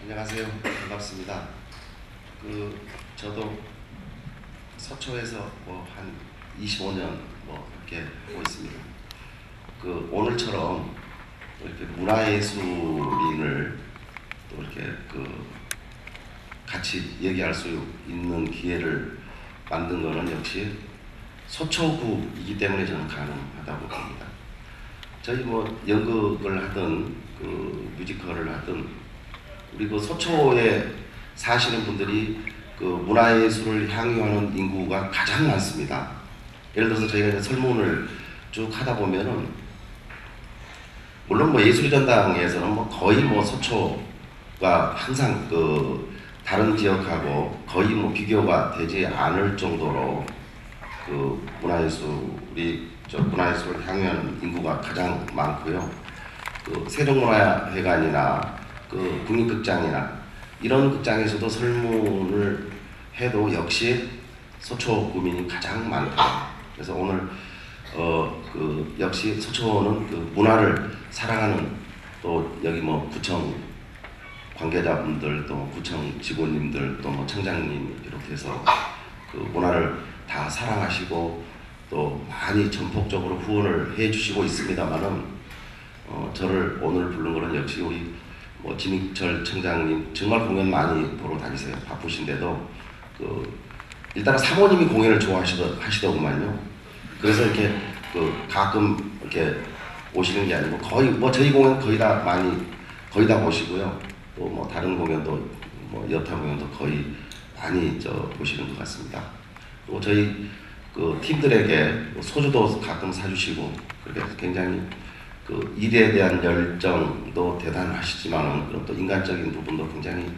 안녕하세요. 반갑습니다. 저도 서초에서 한 25년 이렇게 하고 있습니다. 오늘처럼 이렇게 문화예술인을 또 이렇게 같이 얘기할 수 있는 기회를 만든 것은 역시 서초구이기 때문에 저는 가능하다고 봅니다. 저희 연극을 하든 뮤지컬을 하든 우리 서초에 사시는 분들이 문화예술을 향유하는 인구가 가장 많습니다. 예를 들어서 저희가 이제 설문을 쭉 하다 보면은 물론 예술의 전당에서는 거의 서초가 항상 다른 지역하고 거의 비교가 되지 않을 정도로 문화예술을 향유하는 인구가 가장 많고요. 세종문화회관이나 국립극장이나 이런 극장에서도 설문을 해도 역시 서초 구민이 가장 많다. 그래서 오늘 역시 서초는 문화를 사랑하는 또 여기 구청 관계자분들 또 구청 직원님들 또 청장님 이렇게 해서 문화를 다 사랑하시고 또 많이 전폭적으로 후원을 해주시고 있습니다만은 저를 오늘 부른 거는 역시 우리 진익철 청장님 정말 공연 많이 보러 다니세요. 바쁘신데도 일단은 사모님이 공연을 좋아하시더구만요. 그래서 이렇게 가끔 이렇게 오시는 게 아니고 거의 저희 공연 거의 다 보시고요. 또 다른 공연도 여타 공연도 거의 많이 보시는 것 같습니다. 또 저희 팀들에게 소주도 가끔 사주시고 그렇게 굉장히 일에 대한 열정도 대단하시지만은 그런 또 인간적인 부분도 굉장히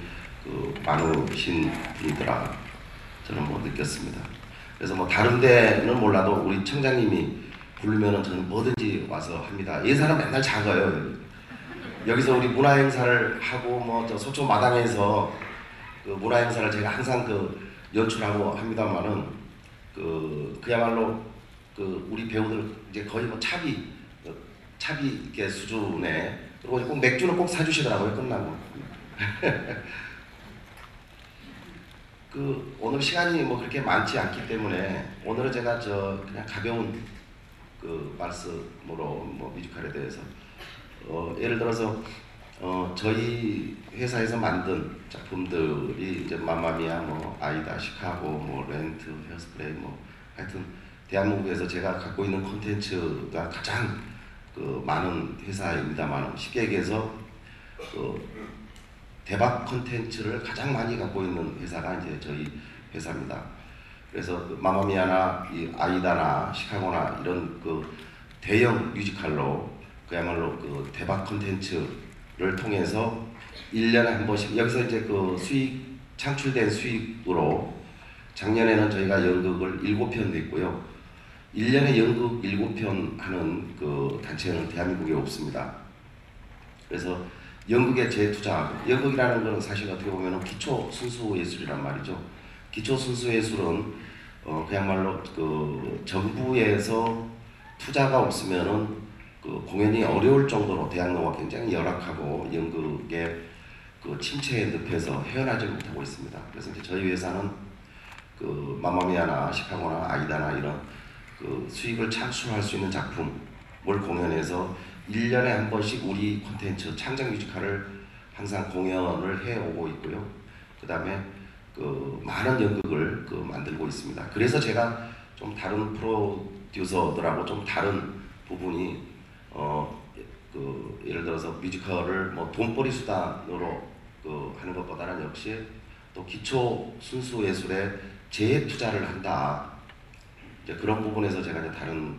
많으신 분이더라 저는 느꼈습니다. 그래서 다른 데는 몰라도 우리 청장님이 부르면은 저는 뭐든지 와서 합니다. 예산은 맨날 작아요. 여기서 우리 문화 행사를 하고 저 소초 마당에서 문화 행사를 제가 항상 연출하고 합니다만은 그야말로 우리 배우들 이제 거의 차비 이렇게 수준에 그리고 꼭 맥주는 꼭 사주시더라고요. 끝나고. 오늘 시간이 그렇게 많지 않기 때문에 오늘은 제가 그냥 가벼운 말씀으로 뮤지컬에 대해서 예를 들어서 저희 회사에서 만든 작품들이 이제 마마미아 아이다 시카고 렌트 헤어스프레이 하여튼 대한민국에서 제가 갖고 있는 콘텐츠가 가장 많은 회사입니다만 쉽게 얘기해서 대박 콘텐츠를 가장 많이 갖고 있는 회사가 이제 저희 회사입니다. 그래서 마마미아나 이 아이다나 시카고나 이런 대형 뮤지컬로 그야말로 대박 콘텐츠를 통해서 1년에 한 번씩 여기서 이제 창출된 수익으로 작년에는 저희가 연극을 7편 냈고요. 1년에 연극 7편 하는 단체는 대한민국에 없습니다. 그래서 연극에 재투자하고 연극이라는 것은 사실 어떻게 보면 기초 순수 예술이란 말이죠. 기초 순수 예술은 그야말로 정부에서 투자가 없으면은 공연이 어려울 정도로 대학로가 굉장히 열악하고 연극의 침체의 늪에서 헤어나지 못하고 있습니다. 그래서 이제 저희 회사는 마마미아나 시카고나 아이다나 이런 수익을 창출할 수 있는 작품을 공연해서 1년에 한 번씩 우리 콘텐츠 창작 뮤지컬을 항상 공연을 해오고 있고요. 그 다음에 많은 연극을 만들고 있습니다. 그래서 제가 좀 다른 프로듀서들하고 좀 다른 부분이 예를 들어서 뮤지컬을 돈벌이 수단으로 하는 것보다는 역시 또 기초 순수 예술에 재투자를 한다. 이제 그런 부분에서 제가 이제 다른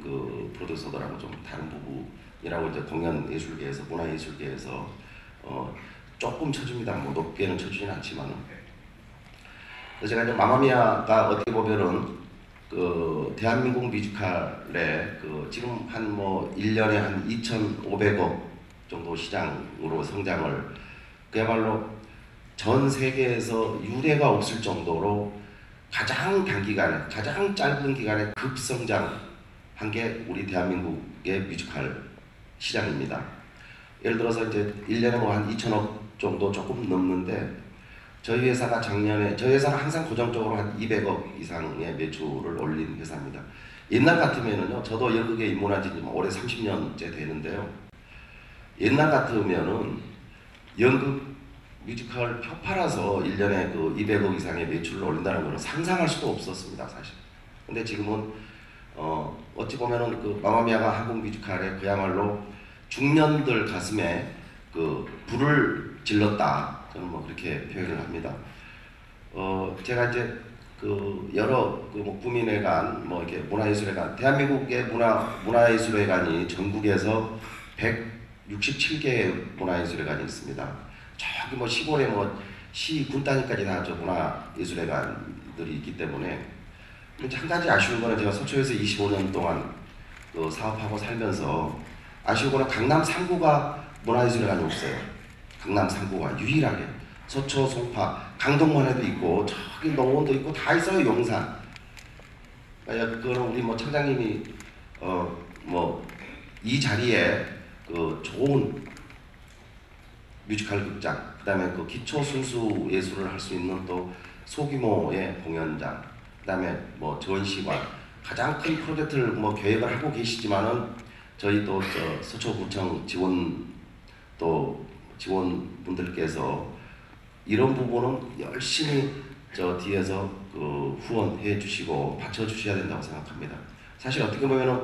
프로듀서들하고 좀 다른 부분이라고 이제 공연 예술계에서 문화 예술계에서 조금 쳐줍니다. 높게는 쳐주진 않지만은. 그래서 제가 이제 마마미아가 어떻게 보면은 대한민국 뮤지컬에 지금 한 1년에 한 2,500억 정도 시장으로 성장을 그야말로 전 세계에서 유례가 없을 정도로 가장 단기간에 가장 짧은 기간에 급성장한 게 우리 대한민국의 뮤지컬 시장입니다. 예를 들어서 이제 1년에 한 2천억 정도 조금 넘는데 저희 회사가 작년에 저희 회사는 항상 고정적으로 한 200억 이상의 매출을 올린 회사입니다. 옛날 같으면은요, 저도 연극에 입문한 지 올해 30년째 되는데요. 옛날 같으면은 연극 뮤지컬 표 팔아서 1년에 그 200억 이상의 매출을 올린다는 것은 상상할 수도 없었습니다, 사실. 근데 지금은 어찌 보면은 그 마마미아가 한국 뮤지컬의 그야말로 중년들 가슴에 그 불을 질렀다. 저는 뭐 그렇게 표현을 합니다. 제가 이제 그 여러 그 뭐 구민회관, 뭐 이렇게 문화예술회관, 대한민국의 문화예술회관이 전국에서 167개의 문화예술회관이 있습니다. 저기 뭐 시골에 뭐 시 군 단위까지 다 저 문화예술회관들이 있기 때문에 이제 한 가지 아쉬운 거는 제가 서초에서 25년 동안 그 사업하고 살면서 아쉬운 거는 강남 3구가 문화예술회관이 없어요. 강남 3구가 유일하게 서초, 송파, 강동원에도 있고 저기 농원도 있고 다 있어요. 용산. 그거는 우리 뭐 청장님이 뭐 이 자리에 그 좋은 뮤지컬 극장, 그다음에 그 기초 순수 예술을 할 수 있는 또 소규모의 공연장, 그다음에 뭐 전시관, 가장 큰 프로젝트를 뭐 계획을 하고 계시지만은 저희 또 저 서초구청 직원분들께서 이런 부분은 열심히 저 뒤에서 그 후원해 주시고 받쳐 주셔야 된다고 생각합니다. 사실 어떻게 보면은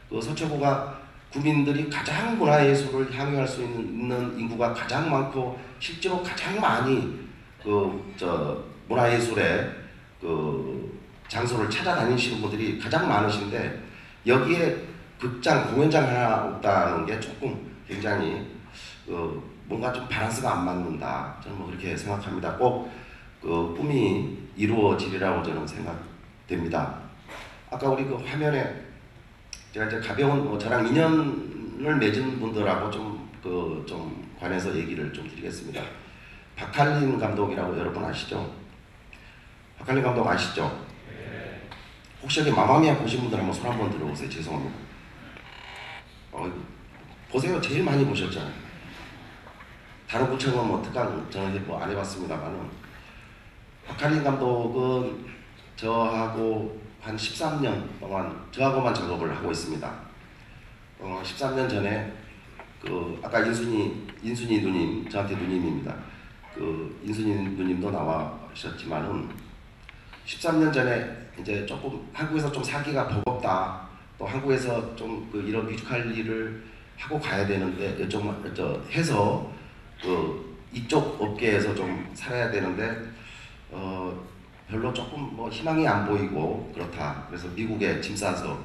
그 서초구가 구민들이 가장 문화예술을 향유할 수 있는 인구가 가장 많고 실제로 가장 많이 그 저 문화예술의 그 장소를 찾아다니시는 분들이 가장 많으신데 여기에 극장, 공연장 하나 없다는 게 조금 굉장히 뭔가 좀 밸런스가 안 맞는다. 저는 뭐 그렇게 생각합니다. 꼭 그 꿈이 이루어지리라고 저는 생각됩니다. 아까 우리 그 화면에 제가 이제 가벼운 뭐 저랑 인연을 맺은 분들하고 좀 관해서 얘기를 좀 드리겠습니다. 박할린 감독이라고 여러분 아시죠? 박할린 감독 아시죠? 혹시 여기 마마미아 보신 분들 한번 손 한번 들어보세요. 죄송합니다. 보세요. 제일 많이 보셨잖아요. 다른 구청은 뭐 특강 저는 뭐 안 해봤습니다만은 박할린 감독은 저하고 한 13년 동안 저하고만 작업을 하고 있습니다. 13년 전에 그 아까 인순이 누님, 저한테 누님입니다. 그 인순이 누님도 나와셨지만은 13년 전에 이제 조금 한국에서 좀 살기가 버겁다. 또 한국에서 좀 그 이런 뮤지컬 일을 하고 가야 되는데 좀 해서 그 이쪽 업계에서 좀 살아야 되는데 별로 조금 뭐 희망이 안 보이고 그렇다. 그래서 미국에 짐 싸서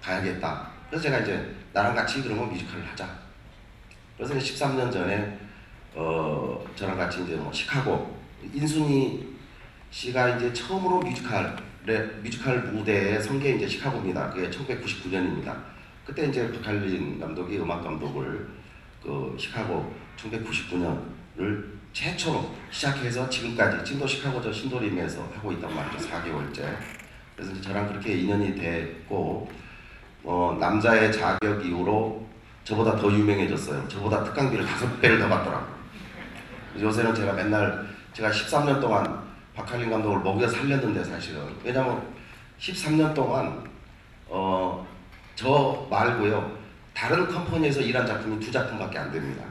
가야겠다. 그래서 제가 이제 나랑 같이 그러면 뮤지컬을 하자. 그래서 13년 전에 저랑 같이 이제 뭐 시카고 인순이 씨가 이제 처음으로 뮤지컬 무대에 선 게 이제 시카고입니다. 그게 1999년입니다. 그때 이제 박할린 감독이 음악 감독을 그 시카고 1999년을 최초로 시작해서 지금도 시카고 저 신도림에서 하고 있단 말이죠. 4개월째. 그래서 이제 저랑 그렇게 인연이 됐고 남자의 자격 이후로 저보다 더 유명해졌어요. 저보다 특강비를 5배를 더 받더라고요. 요새는 제가 맨날 제가 13년 동안 박할린 감독을 먹여 살렸는데 사실은 왜냐면 13년 동안 저 말고요 다른 컴퍼니에서 일한 작품이 2작품밖에 안 됩니다.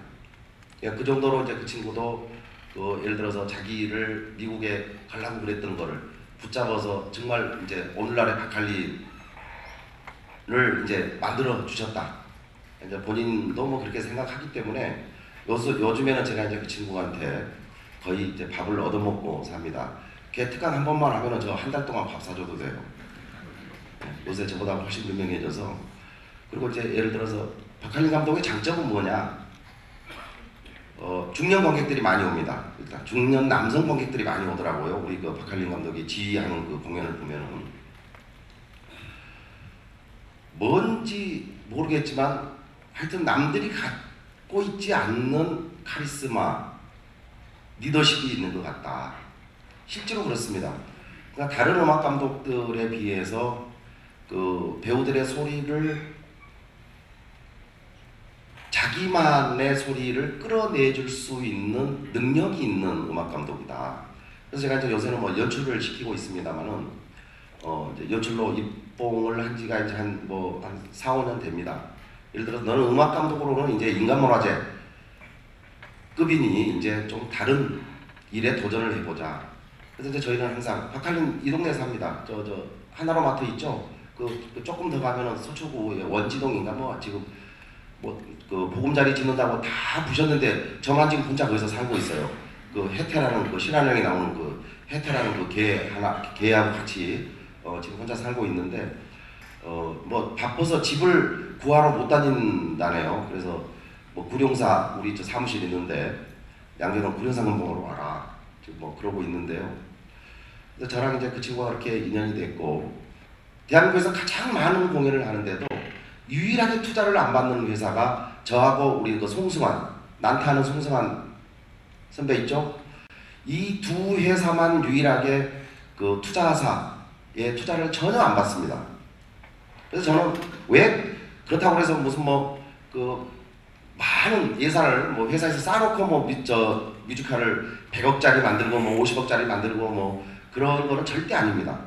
그 정도로 이제 그 친구도 그 예를 들어서 자기를 미국에 가려고 그랬던 거를 붙잡아서 정말 이제 오늘날의 박할린을 이제 만들어 주셨다. 이제 본인도 뭐 그렇게 생각하기 때문에 요즘에는 제가 이제 그 친구한테 거의 이제 밥을 얻어먹고 삽니다. 걔 특강 한 번만 하면은 저 한 달 동안 밥 사줘도 돼요. 요새 저보다 훨씬 유명해져서. 그리고 이제 예를 들어서 박할린 감독의 장점은 뭐냐? 중년 관객들이 많이 옵니다. 일단 중년 남성 관객들이 많이 오더라고요. 우리 그 박할린 감독이 지휘하는 그 공연을 보면은 뭔지 모르겠지만 하여튼 남들이 갖고 있지 않는 카리스마, 리더십이 있는 것 같다. 실제로 그렇습니다. 그러니까 다른 음악 감독들에 비해서 그 배우들의 소리를 자기만의 소리를 끌어내줄 수 있는 능력이 있는 음악 감독이다. 그래서 제가 이제 요새는 뭐 연출을 시키고 있습니다만은 이제 연출로 입봉을 한 지가 이제 한 4, 5년 됩니다. 예를 들어서 너는 음악 감독으로는 이제 인간문화재 급이니 이제 좀 다른 일에 도전을 해보자. 그래서 이제 저희는 항상 박할린 이 동네에 삽니다. 저 하나로마트 있죠. 그 조금 더 가면은 서초구 원지동인가 뭐 지금 그 보금자리 짓는다고 다 부셨는데 저만 지금 혼자 거기서 살고 있어요. 그 혜태라는 그 신한영이 나오는 그 혜태라는 그 개하고 같이 지금 혼자 살고 있는데 뭐 바빠서 집을 구하러 못 다닌다네요. 그래서 뭐 구룡사 우리 저 사무실 있는데 양재동 구룡사 근봉으로 와라. 지금 뭐 그러고 있는데요. 그래서 저랑 이제 그 친구가 그렇게 인연이 됐고 대한민국에서 가장 많은 공연을 하는데도 유일하게 투자를 안 받는 회사가 저하고 우리 그 송승환 난타하는 송승환 선배 있죠? 이 두 회사만 유일하게 그 투자사에 투자를 전혀 안 받습니다. 그래서 저는 왜 그렇다고 해서 무슨 그 많은 예산을 뭐 회사에서 쌓아놓고 뮤지컬을 100억짜리 만들고 50억짜리 만들고 그런 거는 절대 아닙니다.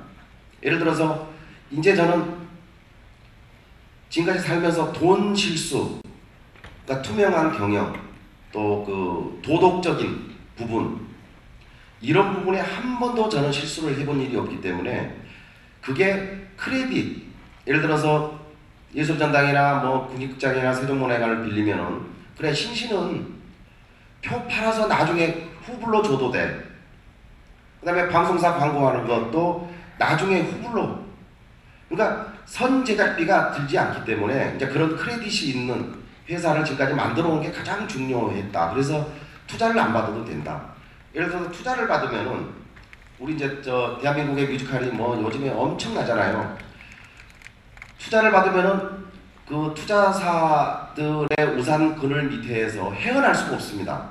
예를 들어서 이제 저는 지금까지 살면서 돈 실수, 그러니까 투명한 경영, 또 그 도덕적인 부분 이런 부분에 한 번도 저는 실수를 해본 일이 없기 때문에 그게 크레딧, 예를 들어서 예술전당이나 국립극장이나 세종문화회관을 빌리면은 그래 신신은 표 팔아서 나중에 후불로 줘도 돼. 그 다음에 방송사 광고하는 것도 나중에 후불로. 그러니까 선 제작비가 들지 않기 때문에 이제 그런 크레딧이 있는 회사를 지금까지 만들어 온 게 가장 중요했다. 그래서 투자를 안 받아도 된다. 예를 들어서 투자를 받으면은 우리 이제 대한민국의 뮤지컬이 요즘에 엄청나잖아요. 투자를 받으면은 그 투자사들의 우산 그늘 밑에서 헤어날 수가 없습니다.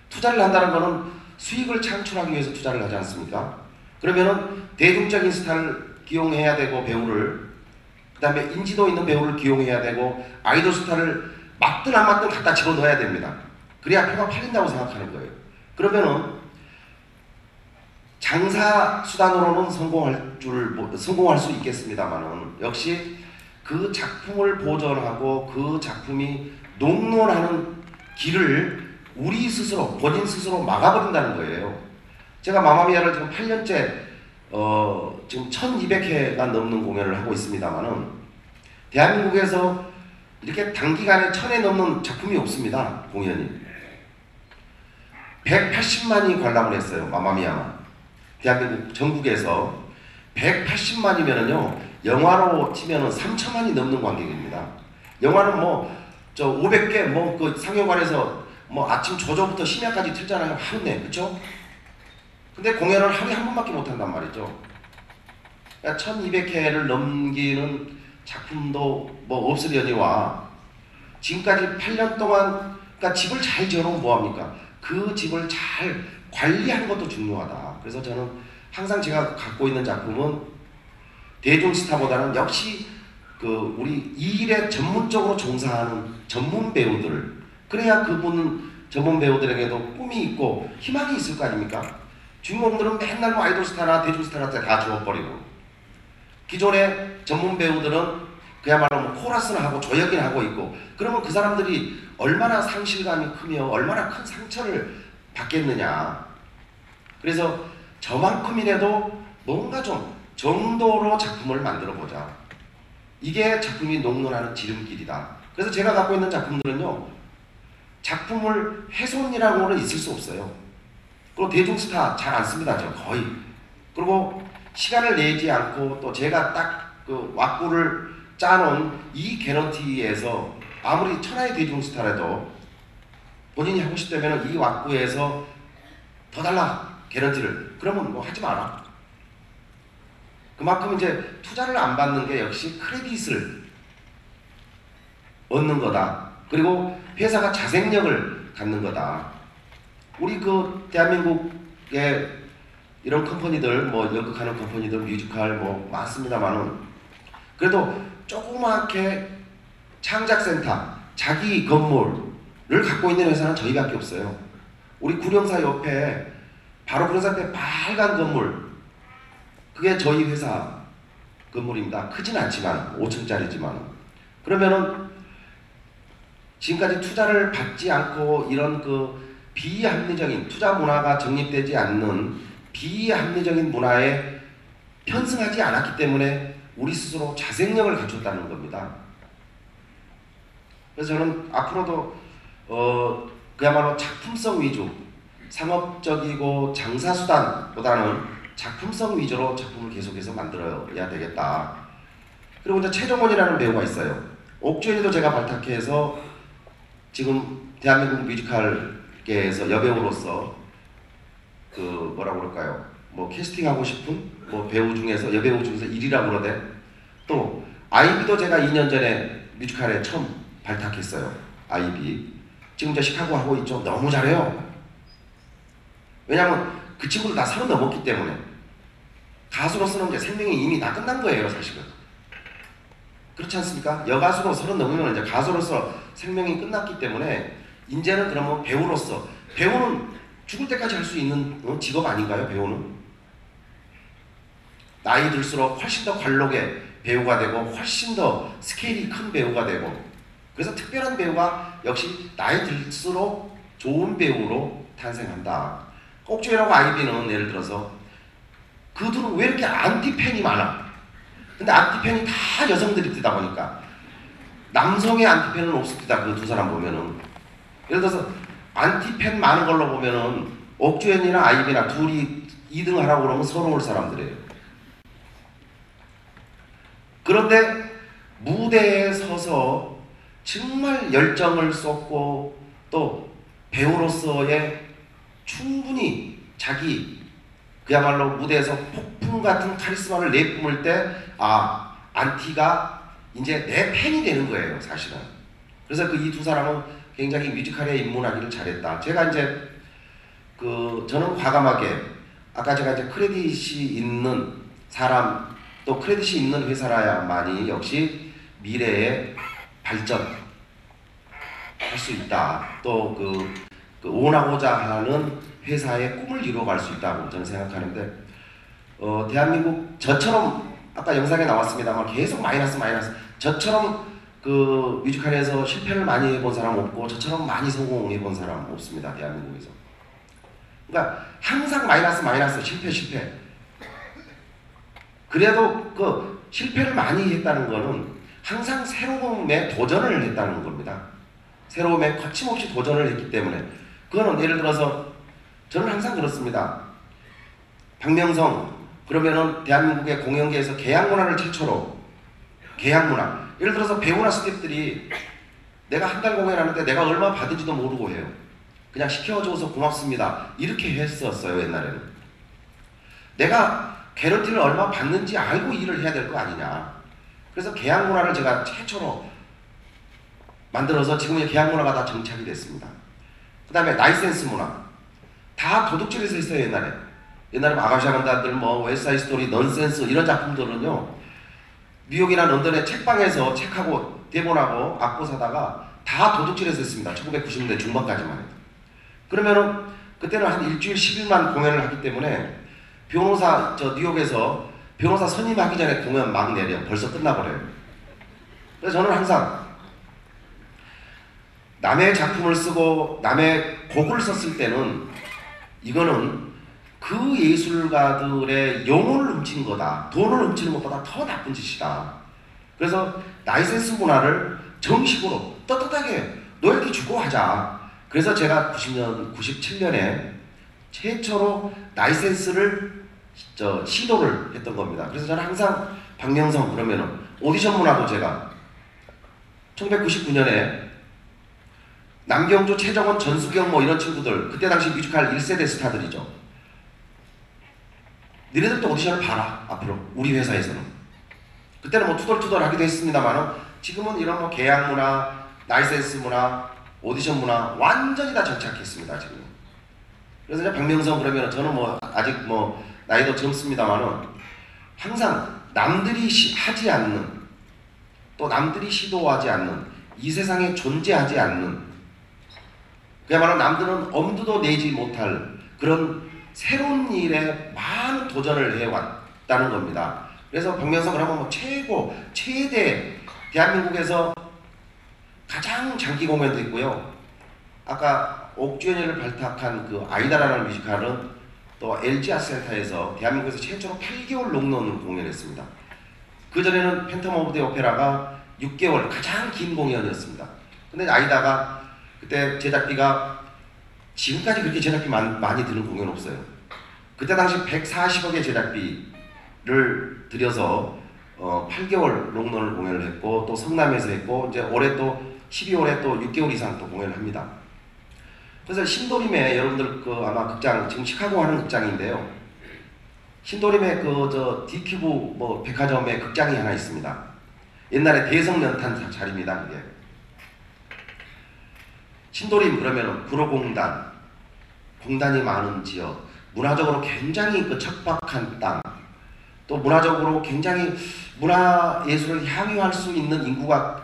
투자를 한다는 거는 수익을 창출하기 위해서 투자를 하지 않습니까? 그러면은 대중적인 스타를 기용해야 되고 배우를 그 다음에 인지도 있는 배우를 기용해야 되고 아이돌 스타를 맞든 안 맞든 갖다 집어넣어야 됩니다. 그래야 표가 팔린다고 생각하는 거예요. 그러면은 장사 수단으로는 성공할 수 있겠습니다만은 역시 그 작품을 보존하고 그 작품이 농론하는 길을 우리 스스로 본인 스스로 막아버린다는 거예요. 제가 마마미아를 지금 8년째 지금 1200회가 넘는 공연을 하고 있습니다만은 대한민국에서 이렇게 단기간에 1000회 넘는 작품이 없습니다. 공연이 180만이 관람을 했어요. 마마미아만 대한민국 전국에서 180만이면은요 영화로 치면은 3천만이 넘는 관객입니다. 영화는 500개 그 상영관에서 아침 조조부터 심야까지 틀잖아요. 하루에. 그쵸? 근데 공연을 하루에 한 번밖에 못 한단 말이죠. 그러니까 1200회를 넘기는 작품도 없으려니와 지금까지 8년 동안 그러니까 집을 잘 지어놓으면 뭐합니까? 그 집을 잘 관리하는 것도 중요하다. 그래서 저는 항상 제가 갖고 있는 작품은 대중 스타보다는 역시 그 우리 이 일에 전문적으로 종사하는 전문 배우들, 그래야 그분 전문 배우들에게도 꿈이 있고 희망이 있을 거 아닙니까? 주인공들은 맨날 아이돌 스타나 대중 스타한테 다 주워버리고 기존의 전문 배우들은 그야말로 코러스를 하고 조역을 하고 있고 그러면 그 사람들이 얼마나 상실감이 크며 얼마나 큰 상처를 받겠느냐. 그래서 저만큼이라도 뭔가 좀 정도로 작품을 만들어 보자. 이게 작품이 농론하는 지름길이다. 그래서 제가 갖고 있는 작품들은요 작품을 훼손이라고는 있을 수 없어요. 그리고 대중스타 잘 안 씁니다. 저 거의. 그리고 시간을 내지 않고 또 제가 딱 그 왁구를 짜놓은 이 개런티에서 아무리 천하의 대중스타라도 본인이 하고 싶다면 이 왁구에서 더 달라 개런티를 그러면 하지 마라. 그만큼 이제 투자를 안 받는 게 역시 크레딧을 얻는 거다. 그리고 회사가 자생력을 갖는 거다. 우리 그 대한민국의 이런 컴퍼니들 연극하는 컴퍼니들 뮤지컬 많습니다만은 그래도 조그맣게 창작센터 자기 건물을 갖고 있는 회사는 저희밖에 없어요. 우리 구룡사 옆에 바로 구룡사 옆에 빨간 건물, 그게 저희 회사 건물입니다. 크진 않지만 5층짜리지만. 그러면은 지금까지 투자를 받지 않고 이런 그 비합리적인 투자 문화가 정립되지 않는 비합리적인 문화에 편승하지 않았기 때문에 우리 스스로 자생력을 갖췄다는 겁니다. 그래서 저는 앞으로도 그야말로 작품성 위주, 상업적이고 장사수단보다는 작품성 위주로 작품을 계속해서 만들어야 되겠다. 그리고 이제 최정원이라는 배우가 있어요. 옥주현이도 제가 발탁해서 지금 대한민국 뮤지컬계에서 여배우로서 그 뭐라고 그럴까요? 뭐 캐스팅하고 싶은 뭐 배우 중에서 여배우 중에서 1위라고 그러대. 또 아이비도 제가 2년 전에 뮤지컬에 처음 발탁했어요. 아이비. 지금 이제 시카고 하고 있죠. 너무 잘해요. 왜냐하면 그 친구들 다 30 넘었기 때문에 가수로서는 이제 생명이 이미 다 끝난 거예요, 사실은. 그렇지 않습니까? 여가수로 30 넘으면 이제 가수로서 생명이 끝났기 때문에 이제는 그러면 배우로서, 배우는 죽을 때까지 할 수 있는 직업 아닌가요? 배우는 나이 들수록 훨씬 더 관록의 배우가 되고 훨씬 더 스케일이 큰 배우가 되고, 그래서 특별한 배우가 역시 나이 들수록 좋은 배우로 탄생한다. 옥주현하고 아이비는 예를 들어서 그 둘은 왜 이렇게 안티팬이 많아? 근데 안티팬이 다 여성들이다 보니까 남성의 안티팬은 없습니다. 그 두 사람 보면은. 예를 들어서 안티팬 많은 걸로 보면은 옥주현이나 아이비나 둘이 2등 하라고 그러면 서러울 사람들이에요. 그런데 무대에 서서 정말 열정을 쏟고 또 배우로서의 충분히 자기 그야말로 무대에서 폭풍 같은 카리스마를 내뿜을 때 안티가 이제 내 팬이 되는 거예요, 사실은. 그래서 그 이 두 사람은 굉장히 뮤지컬에 입문하기를 잘했다. 제가 이제 저는 과감하게 아까 제가 이제 크레딧이 있는 사람 또 크레딧이 있는 회사라야만이 역시 미래에 발전할 수 있다. 또 원하고자 하는 회사의 꿈을 이루어갈 수 있다고 저는 생각하는데, 대한민국 저처럼 아까 영상에 나왔습니다만 계속 마이너스 저처럼 그 뮤지컬에서 실패를 많이 해본 사람 없고 저처럼 많이 성공해본 사람 없습니다. 대한민국에서. 그러니까 항상 마이너스 실패. 그래도 그 실패를 많이 했다는 거는 항상 새로움에 도전을 했다는 겁니다. 새로움에 거침없이 도전을 했기 때문에. 그거는 예를 들어서 저는 항상 그렇습니다. 박명성 그러면은 대한민국의 공연계에서 계약문화를 최초로, 계약문화, 예를 들어서 배우나 스태프들이 내가 한 달 공연하는데 내가 얼마 받은지도 모르고 해요. 그냥 시켜줘서 고맙습니다 이렇게 했었어요. 옛날에는 내가 개런티를 얼마 받는지 알고 일을 해야 될 거 아니냐. 그래서 계약문화를 제가 최초로 만들어서 지금의 계약문화가 다 정착이 됐습니다. 그 다음에 라이센스 문화 다 도둑질에서 했어요. 옛날에 아가샤간다들 뭐 웨스트사이드 스토리, 넌센스 이런 작품들은요 뉴욕이나 런던의 책방에서 책하고 대본하고 악보 사다가 다 도둑질해서 했습니다. 1990년대 중반까지만 해도. 그러면은 그때는 한 일주일 10일만 공연을 하기 때문에 변호사 뉴욕에서 변호사 선임하기 전에 공연 막 내려 벌써 끝나버려요. 그래서 저는 항상 남의 작품을 쓰고 남의 곡을 썼을 때는 이거는 그 예술가들의 영혼을 훔친 거다. 돈을 훔치는 것보다 더 나쁜 짓이다. 그래서 라이센스 문화를 정식으로 떳떳하게 로열티 주고 하자. 그래서 제가 97년에 최초로 라이센스를 시도를 했던 겁니다. 그래서 저는 항상 박명성 그러면은 오디션 문화도 제가 1999년에 남경주, 최정원, 전수경 뭐 이런 친구들 그때 당시 뮤지컬 1세대 스타들이죠. 너네들도 오디션을 봐라. 앞으로 우리 회사에서는. 그때는 뭐 투덜투덜 하기도 했습니다만 지금은 이런 뭐 계약 문화, 라이센스 문화, 오디션 문화 완전히 다 정착했습니다. 지금. 그래서 이제 박명성 그러면 저는 뭐 아직 뭐 나이도 젊습니다만은 항상 남들이 하지 않는 또 남들이 시도하지 않는 이 세상에 존재하지 않는, 그야말로 남들은 엄두도 내지 못할 그런 새로운 일에 많은 도전을 해왔다는 겁니다. 그래서 박명석을 하면 최대 대한민국에서 가장 장기 공연도 있고요. 아까 옥주현이를 발탁한 그 아이다라는 뮤지컬은 또 LG 아트센터에서 대한민국에서 최초로 8개월 롱런을 공연했습니다. 그 전에는 팬텀 오브 더 오페라가 6개월 가장 긴 공연이었습니다. 근데 아이다가 그때 제작비가 지금까지 그렇게 제작비 많이 드는 공연 없어요. 그때 당시 140억의 제작비를 들여서 8개월 롱런을 공연을 했고, 또 성남에서 했고, 이제 올해 또 12월에 또 6개월 이상 또 공연을 합니다. 그래서 신도림에 여러분들 아마 극장, 지금 시카고 하는 극장인데요. 신도림에 디큐브 백화점에 극장이 하나 있습니다. 옛날에 대성연탄 자리입니다, 이게. 신도림 그러면 구로공단, 공단이 많은 지역, 문화적으로 굉장히 척박한 땅, 또 문화적으로 굉장히 문화예술을 향유할 수 있는 인구가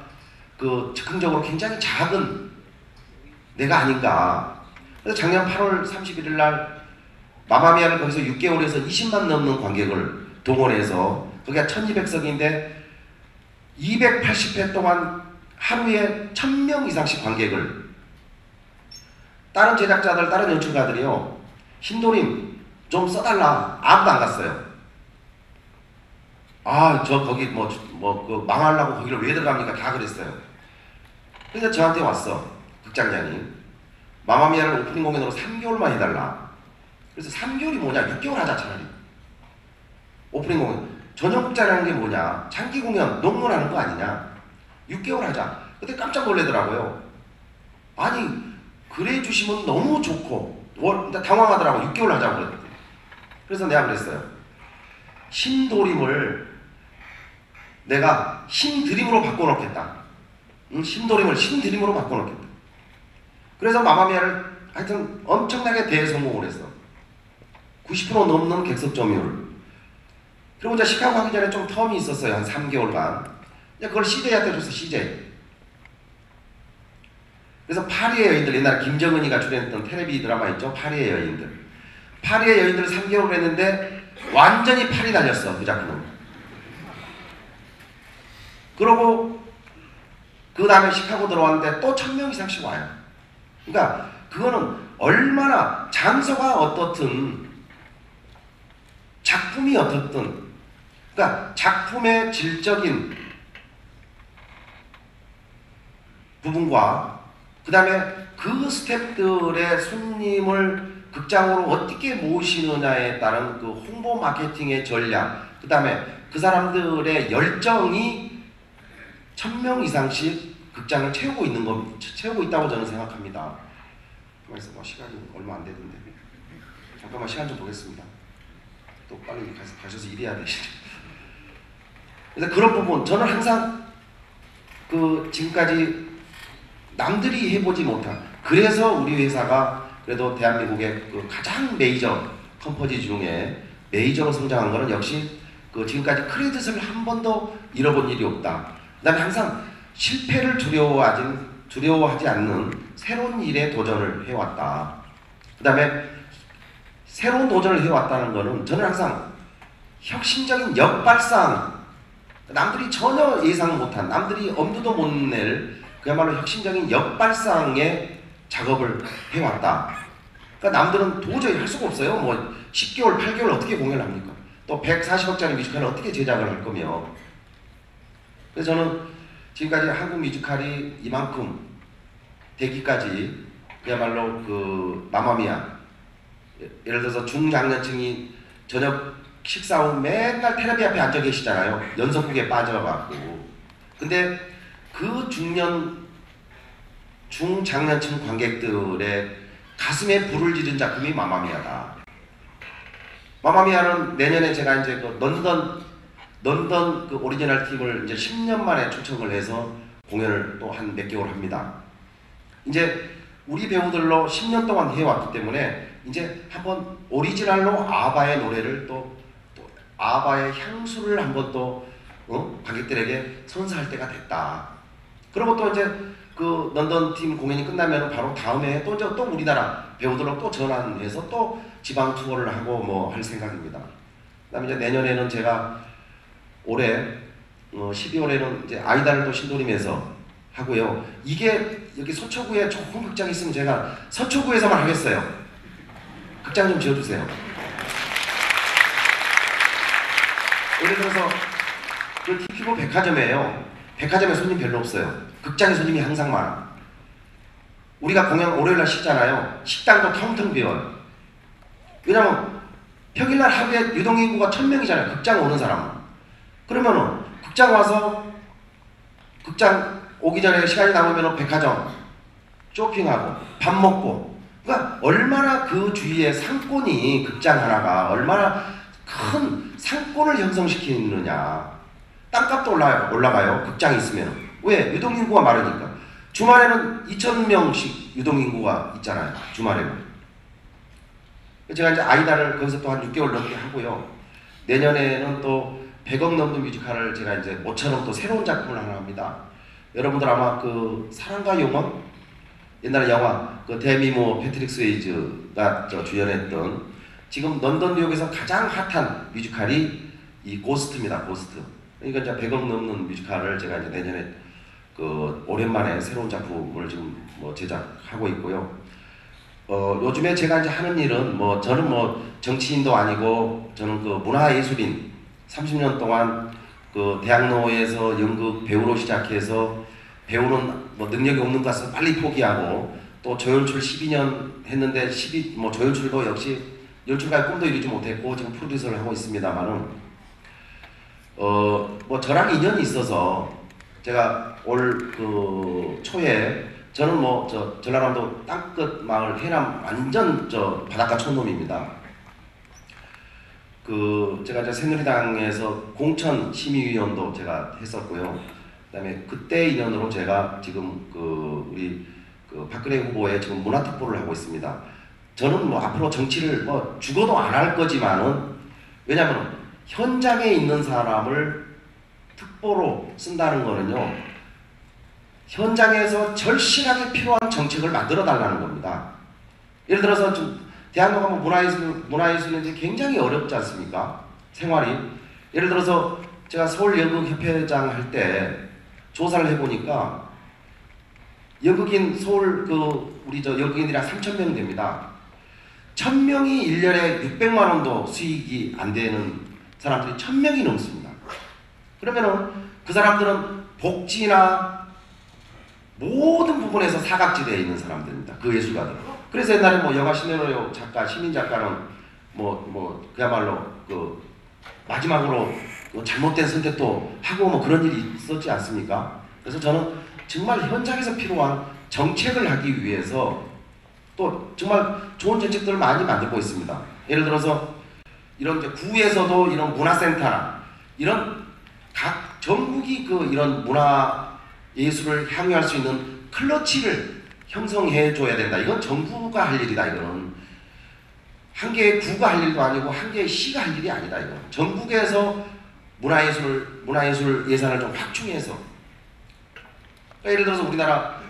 즉흥적으로 굉장히 작은 데가 아닌가. 그래서 작년 8월 31일 날 마마미아를 거기서 6개월에서 20만 넘는 관객을 동원해서, 거기가 1200석인데 280회 동안 하루에 1000명 이상씩 관객을, 다른 제작자들, 다른 연출가들이요, 신도림 좀 써달라, 아무도 안 갔어요. 저 거기 망하려고 거기를 왜 들어갑니까? 다 그랬어요. 그래서 저한테 왔어, 극장장이. 마마미아를 오프닝 공연으로 3개월만 해달라. 그래서 3개월이 뭐냐, 6개월 하자 차라리. 오프닝 공연. 전용극장이라는 게 뭐냐, 장기 공연, 농문하는 거 아니냐. 6개월 하자. 그때 깜짝 놀래더라고요. 아니, 그래 주시면 너무 좋고, 당황하더라고. 6개월 하자고 그랬더니. 그래서 내가 그랬어요. 신도림을 내가 신드림으로 바꿔놓겠다. 신도림을 신드림으로 바꿔놓겠다. 그래서 마마미아를 하여튼 엄청나게 대성공을 했어. 90% 넘는 객석 점유율. 그리고 이제 시카고 하기 전에 좀 텀이 있었어요. 한 3개월간. 그걸 CJ한테 줬어, CJ. 그래서 파리의 여인들, 옛날에 김정은이가 출연했던 텔레비 드라마 있죠? 파리의 여인들. 파리의 여인들 3개월 했는데 완전히 팔이 달렸어, 그 작품은. 그러고 그 다음에 시카고 들어왔는데 또 1000명 이상씩 와요. 그러니까 그거는 얼마나 장소가 어떻든 작품이 어떻든, 그러니까 작품의 질적인 부분과 그 다음에 그 스태프들의 손님을 극장으로 어떻게 모시느냐에 따른 그 홍보 마케팅의 전략, 그 다음에 그 사람들의 열정이 1000명 이상씩 극장을 채우고 있다고 저는 생각합니다. 그래서 시간이 얼마 안 되던데 잠깐만 시간 좀 보겠습니다. 또 빨리 가셔서 일해야 되시죠. 그래서 그런 부분, 저는 항상 지금까지 남들이 해보지 못한, 그래서 우리 회사가 그래도 대한민국의 가장 메이저 컴퍼니 중에 메이저로 성장한 거는 역시 지금까지 크레딧을 한 번도 잃어본 일이 없다. 그 다음에 항상 실패를 두려워하지 않는 새로운 일에 도전을 해왔다. 그 다음에 새로운 도전을 해왔다는 거는 저는 항상 혁신적인 역발상, 남들이 전혀 예상 못한, 남들이 엄두도 못 낼 그야말로 혁신적인 역발상의 작업을 해왔다. 그러니까 남들은 도저히 할 수가 없어요. 10개월, 8개월 어떻게 공연을 합니까? 또 140억짜리 뮤지컬을 어떻게 제작을 할 거며. 그래서 저는 지금까지 한국 뮤지컬이 이만큼 되기까지 그야말로 마마미아, 예를 들어서 중장년층이 저녁 식사 후 맨날 텔레비 앞에 앉아 계시잖아요. 연속극에 빠져갖고. 근데 그 중장년층 관객들의 가슴에 불을 지른 작품이 마마미아다. 마마미아는 내년에 제가 이제 런던 오리지널 팀을 이제 10년 만에 초청을 해서 공연을 또 한 몇 개월 합니다. 이제 우리 배우들로 10년 동안 해왔기 때문에 이제 한번 오리지널로 아바의 노래를 또 아바의 향수를 한번 또 관객들에게 선사할 때가 됐다. 그리고 또 이제 그 런던 팀 공연이 끝나면 바로 다음에 또 우리나라 배우들로 또 전환해서 또 지방 투어를 하고 뭐 할 생각입니다. 그다음에 이제 내년에는 제가 올해 12월에는 이제 아이다를 또 신도림에서 하고요. 이게 여기 서초구에 좋은 극장이 있으면 제가 서초구에서만 하겠어요. 극장 좀 지어주세요. 예를 들어서 그 TP고 백화점이에요. 백화점에 손님 별로 없어요. 극장에 손님이 항상 많아. 우리가 공연 월요일날 쉬잖아요. 식당도 텅텅 비어요. 왜냐면 평일날 하루에 유동인구가 1000명이잖아요. 극장 오는 사람은. 그러면은 극장 와서 극장 오기 전에 시간이 남으면 백화점 쇼핑하고 밥 먹고, 그러니까 얼마나 그 주위에 상권이, 극장 하나가 얼마나 큰 상권을 형성시키느냐. 땅값도 올라가요. 극장이 있으면. 왜? 유동인구가 많으니까. 주말에는 2000명씩 유동인구가 있잖아요. 주말에는. 제가 이제 아이다를 거기서 또 한 6개월 넘게 하고요. 내년에는 또 100억 넘는 뮤지컬을 제가 이제 모처럼 또 새로운 작품을 하나 합니다. 여러분들 아마 그 사랑과 영원? 옛날에 영화 그 데미 패트릭 스웨이즈가 주연했던, 지금 런던 뉴욕에서 가장 핫한 뮤지컬이 이 고스트입니다. 고스트. 그러니까 이제 100억 넘는 뮤지컬을 제가 이제 내년에 그 오랜만에 새로운 작품을 지금 뭐 제작하고 있고요. 요즘에 제가 이제 하는 일은 저는 정치인도 아니고 저는 그 문화예술인, 30년 동안 그 대학로에서 연극 배우로 시작해서 배우는 능력이 없는 것 같아서 빨리 포기하고, 또 조연출 12년 했는데 조연출도 역시 연출가의 꿈도 이루지 못했고 지금 프로듀서를 하고 있습니다만은 저랑 인연이 있어서 제가 올 그 초에, 저는 전라남도 땅끝 마을 해남 완전 바닷가 촌놈입니다. 제가 이제 새누리당에서 공천 심의위원도 제가 했었고요. 그다음에 그때 인연으로 제가 지금 우리 박근혜 후보의 지금 문화특보를 하고 있습니다. 저는 앞으로 정치를 죽어도 안 할 거지만은, 왜냐하면 현장에 있는 사람을 특보로 쓴다는 거는요, 현장에서 절실하게 필요한 정책을 만들어 달라는 겁니다. 예를 들어서 좀 대학로 가면 문화예술인지 굉장히 어렵지 않습니까? 생활이. 예를 들어서 제가 서울연극협회장 할 때 조사를 해보니까 연극인 서울 우리 연극인들이 한 3,000명 됩니다. 1,000명이 1년에 600만 원도 수익이 안 되는 사람들이 1,000명이 넘습니다. 그러면은 그 사람들은 복지나 모든 부분에서 사각지대에 있는 사람들입니다. 그 예술가들. 그래서 옛날에 영화 시네리오 작가, 시민 작가는 그야말로 마지막으로 잘못된 선택도 하고 그런 일이 있었지 않습니까? 그래서 저는 정말 현장에서 필요한 정책을 하기 위해서 또 정말 좋은 정책들을 많이 만들고 있습니다. 예를 들어서 이런 이제 구에서도 이런 문화센터나 이런 각 전국이 이런 문화 예술을 향유할 수 있는 클러치를 형성해 줘야 된다. 이건 정부가 할 일이다. 이거는 한 개의 구가 할 일도 아니고 한 개의 시가 할 일이 아니다. 이거 전국에서 문화예술 예산을 좀 확충해서, 그러니까 예를 들어서 우리나라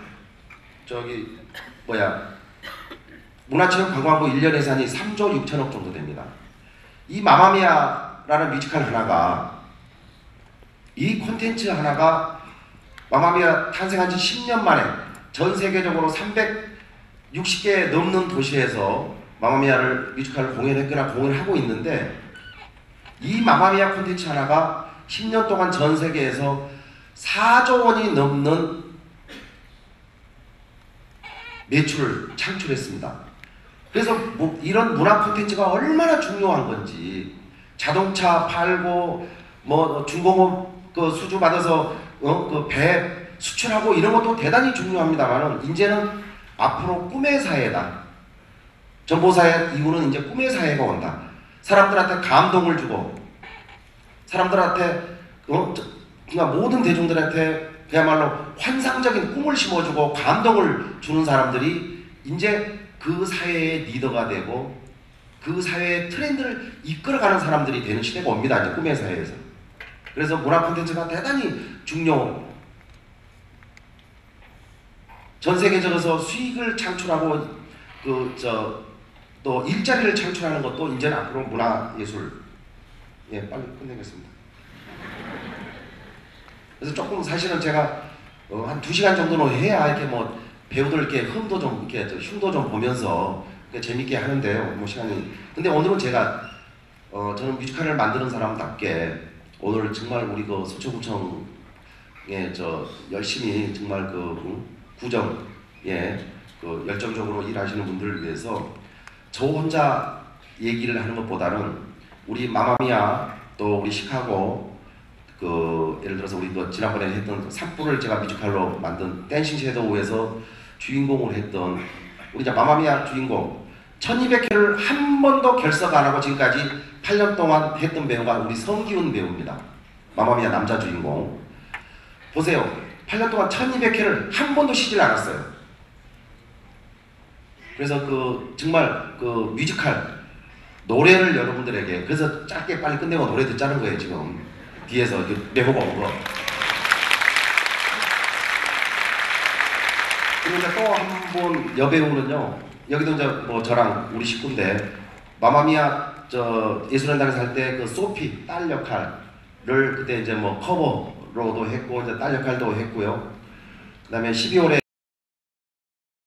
문화체육관광부 1년 예산이 3조 6천억 정도 됩니다. 이 마마미아라는 뮤지컬 하나가, 이 콘텐츠 하나가 마마미아 탄생한 지 10년 만에 전 세계적으로 360개 넘는 도시에서 마마미아를 뮤지컬을 공연했거나 공연을 하고 있는데, 이 마마미아 콘텐츠 하나가 10년 동안 전 세계에서 4조 원이 넘는 매출을 창출했습니다. 그래서 이런 문화 콘텐츠가 얼마나 중요한 건지, 자동차 팔고 중공업 수주 받아서 배 수출하고 이런 것도 대단히 중요합니다만, 이제는 앞으로 꿈의 사회다. 전보사의 이후는 이제 꿈의 사회가 온다. 사람들한테 감동을 주고, 사람들한테 모든 대중들한테 그야말로 환상적인 꿈을 심어주고 감동을 주는 사람들이 이제 그 사회의 리더가 되고 그 사회의 트렌드를 이끌어가는 사람들이 되는 시대가 옵니다. 이제 꿈의 사회에서. 그래서 문화 콘텐츠가 대단히 중요하다는 전 세계적으로 수익을 창출하고 또 일자리를 창출하는 것도 이제는 앞으로 문화예술. 예, 빨리 끝내겠습니다. 그래서 조금 사실은 제가 한 2시간 정도는 해야 이렇게 뭐 배우들 이렇게 흠도 좀 이렇게 흉도 좀 보면서 재밌게 하는데요. 뭐 시간이. 근데 오늘은 제가 저는 뮤지컬을 만드는 사람답게 오늘 정말 우리 그 서초구청에 열심히 정말 구정 열정적으로 일하시는 분들을 위해서 저 혼자 얘기를 하는 것보다는 우리 마마미아 또 우리 시카고 예를 들어서 우리 지난번에 했던 산불을 제가 뮤지컬로 만든 댄싱 섀도우에서 주인공을 했던 우리 마마미아 주인공 1200회를 한 번도 결석 안 하고 지금까지 8년 동안 했던 배우가 우리 성기훈 배우입니다. 마마미아 남자 주인공. 보세요. 8년 동안 1200회를 한 번도 쉬질 않았어요. 그래서 정말 뮤지컬 노래를 여러분들에게 그래서 짧게 빨리 끝내고 노래 듣자는 거예요. 지금 뒤에서 메모가 온 거. 그리고 이제 또 한 분 여배우는요. 여기도 이제 뭐 저랑 우리 식구인데 마마미아 예술현장에서 할 때 소피 딸 역할을 그때 이제 뭐 커버로도 했고 이제 딸 역할도 했고요. 그다음에 12월에